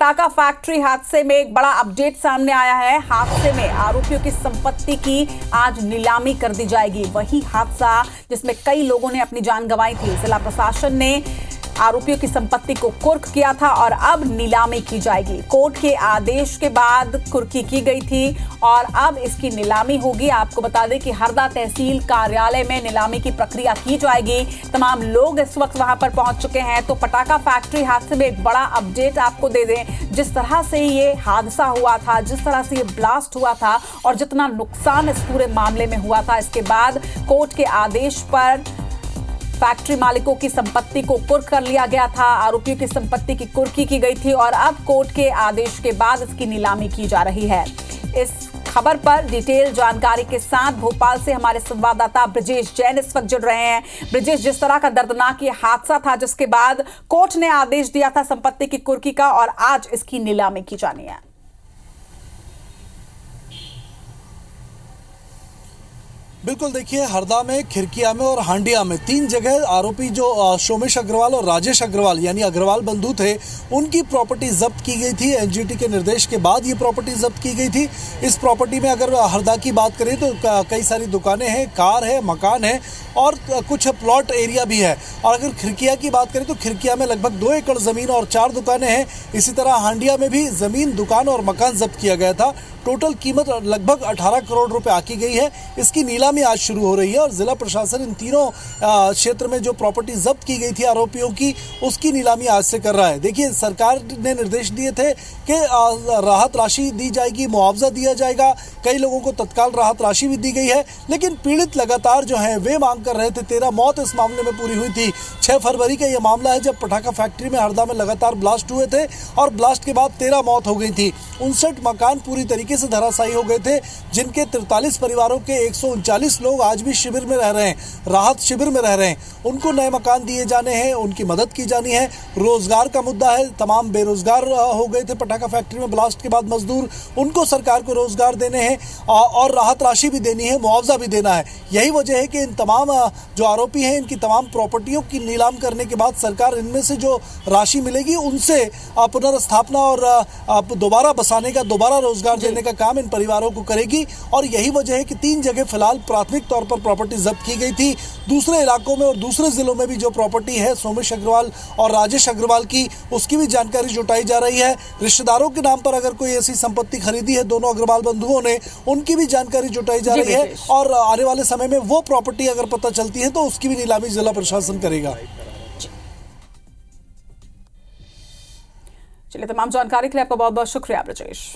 पटाखा फैक्ट्री हादसे में एक बड़ा अपडेट सामने आया है। हादसे में आरोपियों की संपत्ति की आज नीलामी कर दी जाएगी। वही हादसा जिसमें कई लोगों ने अपनी जान गंवाई थी। जिला प्रशासन ने आरोपियों की संपत्ति को कुर्क किया था और अब नीलामी की जाएगी। कोर्ट के आदेश के बाद कुर्की की गई थी और अब इसकी नीलामी होगी। आपको बता दें कि हरदा तहसील कार्यालय में नीलामी की प्रक्रिया की जाएगी। तमाम लोग इस वक्त वहां पर पहुंच चुके हैं। तो पटाखा फैक्ट्री हादसे में एक बड़ा अपडेट आपको दे दें। जिस तरह से ये हादसा हुआ था, जिस तरह से ये ब्लास्ट हुआ था और जितना नुकसान इस पूरे मामले में हुआ था, इसके बाद कोर्ट के आदेश पर फैक्ट्री मालिकों की संपत्ति को कुर्क कर लिया गया था। आरोपियों की संपत्ति की कुर्की की गई थी और अब कोर्ट के आदेश के बाद इसकी नीलामी की जा रही है। इस खबर पर डिटेल जानकारी के साथ भोपाल से हमारे संवाददाता ब्रिजेश जैन इस वक्त जुड़ रहे हैं। ब्रिजेश, जिस तरह का दर्दनाक ये हादसा था जिसके बाद कोर्ट ने आदेश दिया था संपत्ति की कुर्की का और आज इसकी नीलामी की जानी है। बिल्कुल, देखिए हरदा में, खिरकिया में और हांडिया में 3 जगह आरोपी जो सोमेश अग्रवाल और राजेश अग्रवाल यानी अग्रवाल बंधु थे, उनकी प्रॉपर्टी जब्त की गई थी। एनजीटी के निर्देश के बाद ये प्रॉपर्टी जब्त की गई थी। इस प्रॉपर्टी में अगर हरदा की बात करें तो कई सारी दुकानें हैं, कार है, मकान है और कुछ प्लॉट एरिया भी है। और अगर खिरकिया की बात करें तो खिरकिया में लगभग 2 एकड़ ज़मीन और 4 दुकानें हैं। इसी तरह हांडिया में भी ज़मीन, दुकान और मकान जब्त किया गया था। टोटल कीमत लगभग 18 करोड़ रुपए आकी गई है। इसकी नीलामी आज शुरू हो रही है और जिला प्रशासन इन तीनों क्षेत्र में जो प्रॉपर्टी जब्त की गई थी आरोपियों की, उसकी नीलामी आज से कर रहा है। देखिए, सरकार ने निर्देश दिए थे कि राहत राशि दी जाएगी, मुआवजा दिया जाएगा। कई लोगों को तत्काल राहत राशि भी दी गई है, लेकिन पीड़ित लगातार जो है वे मांग कर रहे थे। 13 मौत इस मामले में पूरी हुई थी। 6 फरवरी का यह मामला है जब पटाखा फैक्ट्री में हरदा में लगातार ब्लास्ट हुए थे और ब्लास्ट के बाद 13 मौत हो गई थी। 59 मकान पूरी तरीके से धराशायी हो गए थे, जिनके 43 परिवारों के 139 लोग आज भी शिविर में रह रहे हैं, राहत शिविर में रह रहे हैं। उनको नए मकान दिए जाने हैं, उनकी मदद की जानी है। रोजगार का मुद्दा है, तमाम बेरोजगार हो गए थे पटाखा फैक्ट्री में ब्लास्ट के बाद मजदूर, उनको सरकार को रोजगार देने हैं और राहत राशि भी देनी है, मुआवजा भी देना है। यही वजह है कि इन तमाम जो आरोपी हैं, इनकी तमाम प्रॉपर्टियों की नीलाम करने के बाद सरकार इनमें से जो राशि मिलेगी उनसे पुनर्स्थापना और दोबारा बसाने का, दोबारा रोजगार देने का काम इन परिवारों को करेगी। और यही वजह है कि 3 जगह फिलहाल प्राथमिक तौर पर प्रॉपर्टी जब्त की गई थी। दूसरे इलाकों में और दूसरे जिलों में भी जो प्रॉपर्टी है सोमेश अग्रवाल और राजेश अग्रवाल की, उसकी भी जानकारी जुटाई जा रही है। रिश्तेदारों के नाम पर अगर कोई ऐसी संपत्ति खरीदी है दोनों अग्रवाल बंधुओं ने, उनकी भी जानकारी जुटाई जा रही है और आने वाले समय में वो प्रॉपर्टी अगर पता चलती है तो उसकी भी नीलामी जिला प्रशासन करेगा। चलिए, तमाम जानकारी के लिए आपका बहुत बहुत शुक्रिया ब्रजेश।